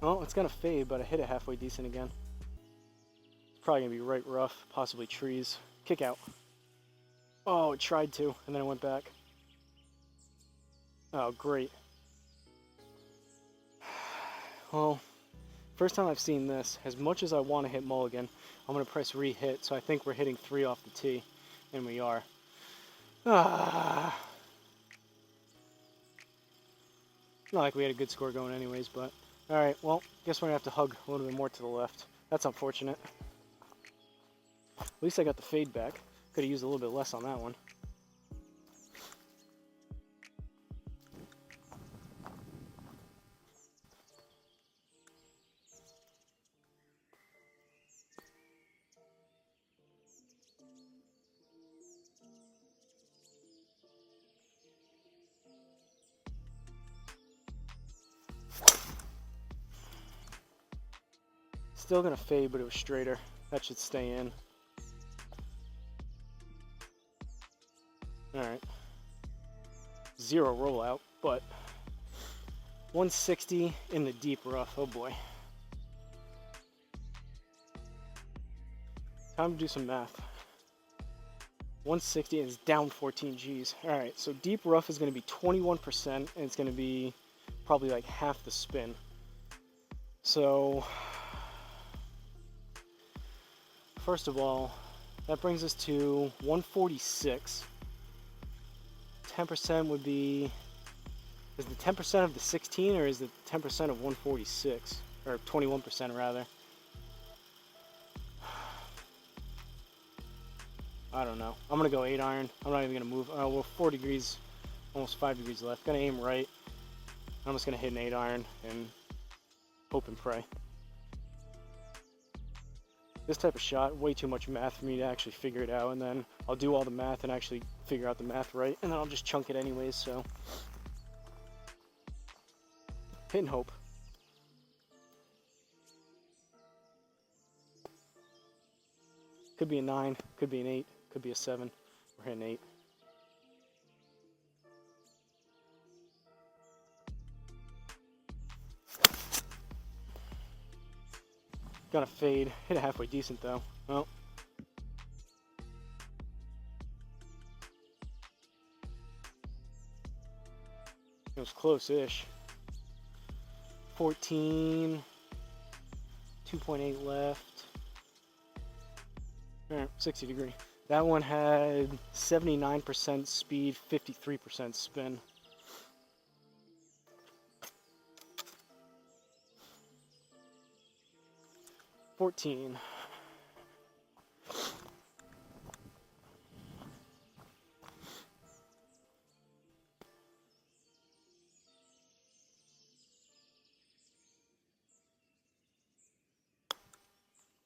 Oh, it's gonna fade, but I hit it halfway decent again. It's probably gonna be right rough, possibly trees. Kick out. Oh, it tried to, and then it went back. Oh, great. Well, first time I've seen this. As much as I want to hit mulligan, I'm going to press re-hit, so I think we're hitting 3 off the tee, and we are. Not like we had a good score going anyways, but... Alright, well, guess we're going to have to hug a little bit more to the left. That's unfortunate. At least I got the fade back. Could have used a little bit less on that one. Still gonna fade, but it was straighter. That should stay in. Alright. 0 rollout, but 160 in the deep rough. Oh boy. Time to do some math. 160 is down 14 G's. Alright, so deep rough is going to be 21%, and it's going to be probably like half the spin. So, first of all, that brings us to 146. 10% would be, is the 10% of the 16 or is it 10% of 146? Or 21% rather. I don't know. I'm going to go 8 iron. I'm not even going to move. We're 4 degrees, almost 5 degrees left. Going to aim right. I'm just going to hit an 8 iron and hope and pray. This type of shot, way too much math for me to actually figure it out, and then I'll do all the math and actually figure out the math right, and then I'll just chunk it anyways, so. Hit and hope. Could be a 9, could be an 8, could be a 7. We're hitting 8. Gonna fade. Hit it halfway decent though. Well. It was close-ish. 14. 2.8 left. Alright, 60 degree. That one had 79% speed, 53% spin. $14.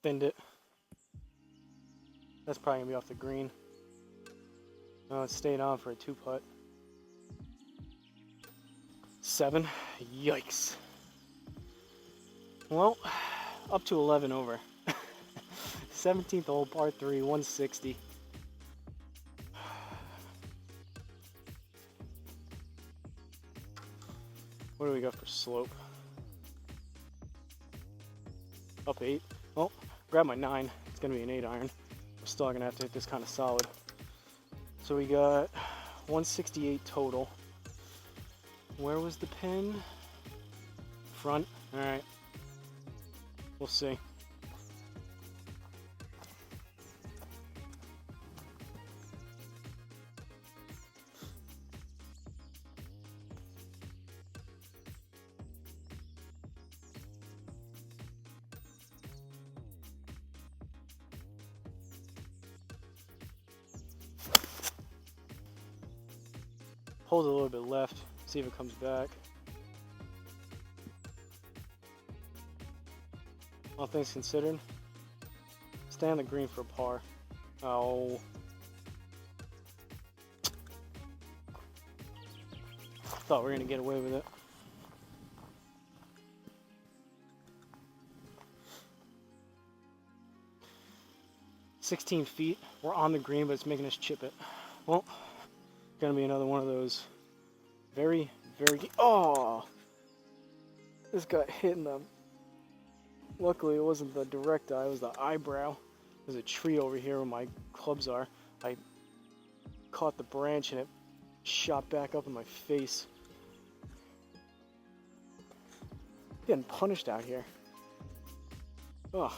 Bend it. That's probably gonna be off the green. Oh, it stayed on for a 2-putt. 7. Yikes. Well, up to 11 over. 17th hole, par 3, 160. What do we got for slope? Up 8. Well, grab my 9. It's gonna be an 8 iron. I'm still gonna have to hit this kind of solid. So we got 168 total. Where was the pin? Front. All right. We'll see. Hold a little bit left, see if it comes back. All things considered, stay on the green for a par. Oh. Thought we were gonna get away with it. "16 feet, we're on the green, but it's making us chip it." Well, gonna be another one of those very, oh! This got hit in the, luckily it wasn't the direct eye, it was the eyebrow. There's a tree over here where my clubs are. I caught the branch and it shot back up in my face. Getting punished out here. Ugh.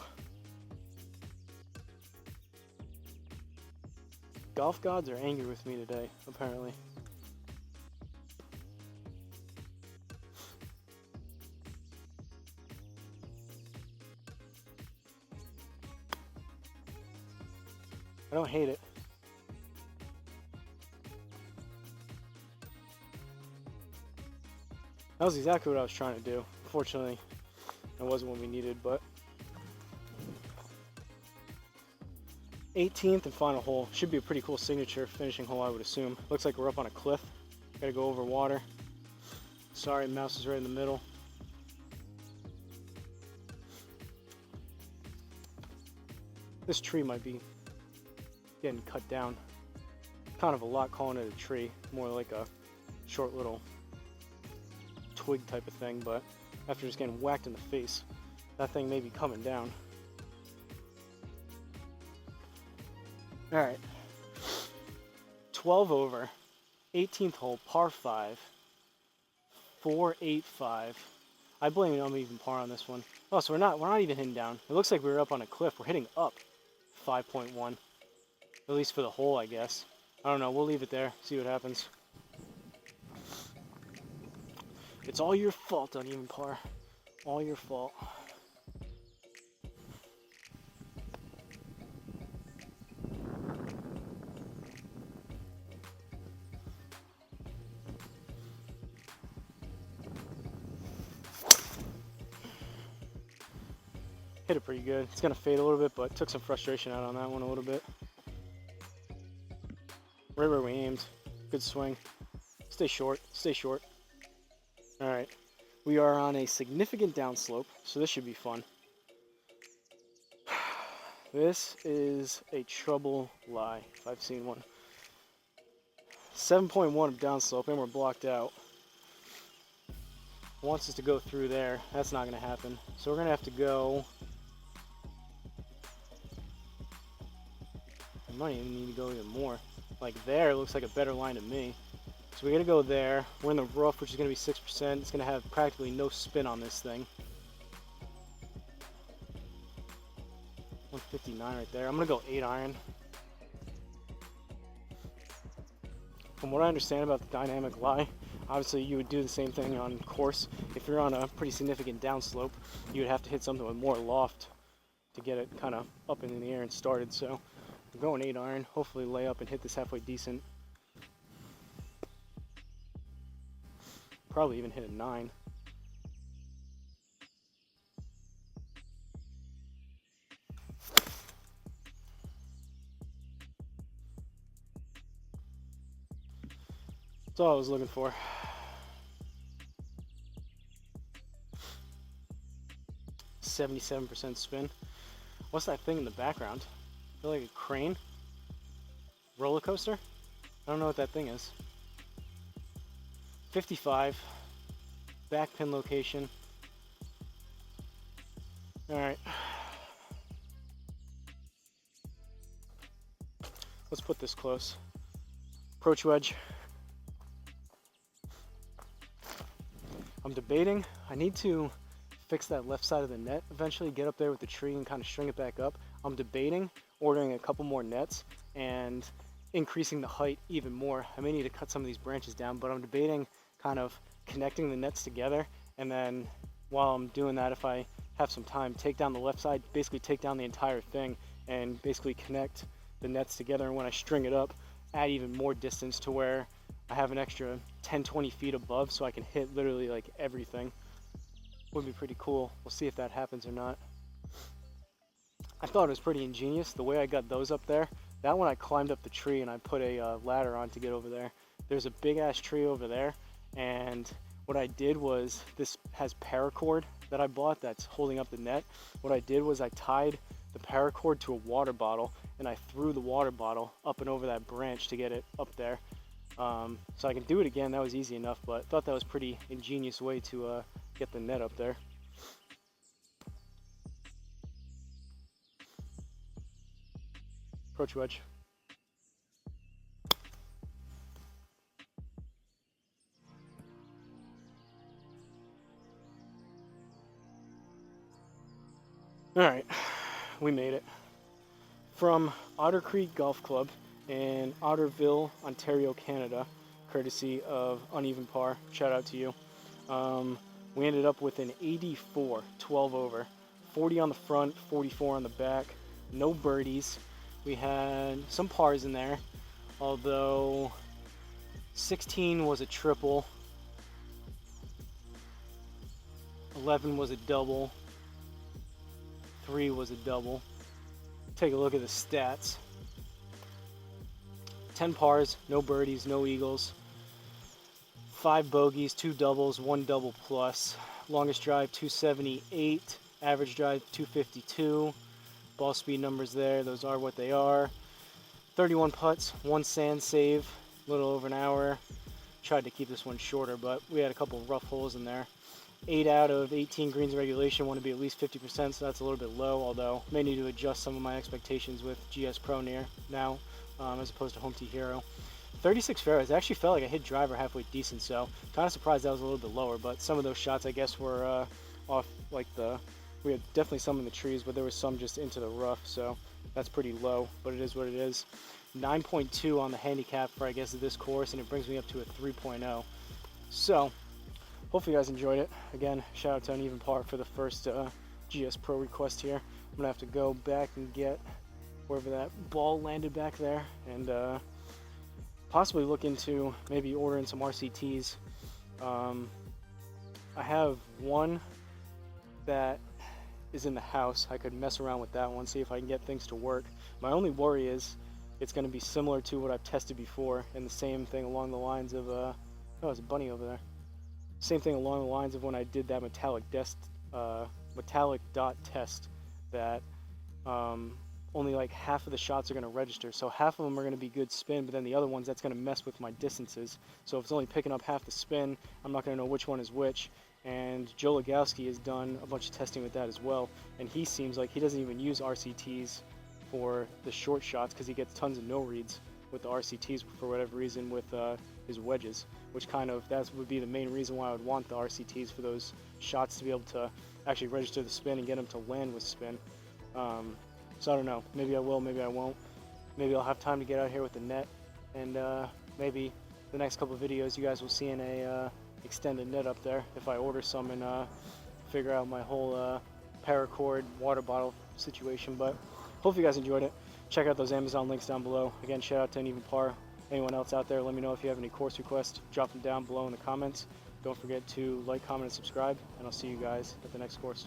Golf gods are angry with me today, apparently. I don't hate it. That was exactly what I was trying to do. Unfortunately, that wasn't what we needed, but 18th and final hole. Should be a pretty cool signature finishing hole, I would assume. Looks like we're up on a cliff. Gotta go over water. Sorry, mouse is right in the middle. This tree might be getting cut down. Kind of a lot calling it a tree. More like a short little twig type of thing, but after just getting whacked in the face, that thing may be coming down. Alright, 12 over, 18th hole, par 5, 485. I blame an uneven par on this one. Oh, so we're not even hitting down. It looks like we were up on a cliff. We're hitting up 5.1, at least for the hole, I guess. I don't know, we'll leave it there, see what happens. It's all your fault, uneven par. All your fault. Hit it pretty good. It's gonna fade a little bit, but took some frustration out on that one a little bit. Right where we aimed. Good swing. Stay short, stay short. Alright, we are on a significant downslope, so this should be fun. This is a trouble lie, if I've seen one. 7.1 of downslope, and we're blocked out. Wants us to go through there. That's not going to happen. So we're going to have to go... I might even need to go even more. Like there, looks like a better line to me. So we're going to go there. We're in the rough, which is going to be 6%. It's going to have practically no spin on this thing. 159 right there. I'm going to go 8 iron. From what I understand about the dynamic lie, obviously you would do the same thing on course. If you're on a pretty significant downslope, you would have to hit something with more loft to get it kind of up in the air and started. So I'm going 8 iron. Hopefully lay up and hit this halfway decent. Probably even hit a 9. That's all I was looking for. %77 spin. What's that thing in the background? I feel like a crane? Roller coaster? I don't know what that thing is. 55. Back pin location. Alright. Let's put this close. Approach wedge. I'm debating. I need to fix that left side of the net eventually, get up there with the tree and kind of string it back up. I'm debating ordering a couple more nets and increasing the height even more. I may need to cut some of these branches down, but I'm debating kind of connecting the nets together, and then while I'm doing that, if I have some time, take down the left side, basically take down the entire thing and basically connect the nets together, and when I string it up, add even more distance to where I have an extra 10-20 feet above, so I can hit literally like everything. Would be pretty cool. We'll see if that happens or not. I thought it was pretty ingenious the way I got those up there. That one I climbed up the tree and I put a ladder on to get over there. There's a big ass tree over there, and what I did was, this has paracord that I bought that's holding up the net. What I did was I tied the paracord to a water bottle and I threw the water bottle up and over that branch to get it up there. So I can do it again. That was easy enough, but I thought that was a pretty ingenious way to get the net up there. Approach wedge. Alright, we made it. From Ottercreek Golf Club in Otterville, Ontario, Canada, courtesy of Uneven Par. Shout out to you. We ended up with an 84, 12 over, 40 on the front, 44 on the back, no birdies. We had some pars in there, although 16 was a triple, 11 was a double, 3 was a double. Take a look at the stats. 10 pars, no birdies, no eagles, 5 bogeys, 2 doubles, 1 double plus. Longest drive 278, average drive 252. Ball speed numbers there, those are what they are. 31 putts, 1 sand save, a little over an hour. Tried to keep this one shorter, but we had a couple of rough holes in there. 8 out of 18 greens in regulation, want to be at least 50%, so that's a little bit low, although may need to adjust some of my expectations with GSPro now, as opposed to Home Tee Hero. 36 fairways. I actually felt like I hit driver halfway decent, so kind of surprised that was a little bit lower, but some of those shots I guess were off, like we had definitely some in the trees, but there was some just into the rough, so that's pretty low, but it is what it is. 9.2 on the handicap for I guess this course, and it brings me up to a 3.0. So hopefully you guys enjoyed it. Again, shout out to Uneven Par for the first GSPro request here. I'm gonna have to go back and get wherever that ball landed back there, and possibly look into maybe ordering some RCTs. I have one that is in the house. I could mess around with that one, see if I can get things to work. My only worry is it's going to be similar to what I've tested before, and the same thing along the lines of oh, there's a bunny over there. Same thing along the lines of when I did that metallic dot test, that only like half of the shots are going to register. So half of them are going to be good spin, but then the other ones, that's going to mess with my distances. So if it's only picking up half the spin, I'm not going to know which one is which. And Joe Legowski has done a bunch of testing with that as well, and he seems like he doesn't even use RCTs for the short shots because he gets tons of no reads with the RCTs for whatever reason with his wedges, which kind of, that would be the main reason why I would want the RCTs, for those shots to be able to actually register the spin and get them to land with spin. So I don't know, maybe I will, maybe I won't. Maybe I'll have time to get out here with the net, and maybe the next couple of videos you guys will see in a extended net up there if I order some and figure out my whole paracord water bottle situation. But hopefully you guys enjoyed it. Check out those Amazon links down below. Again, shout out to Uneven Par. Anyone else out there, let me know if you have any course requests. Drop them down below in the comments. Don't forget to like, comment, and subscribe, and I'll see you guys at the next course.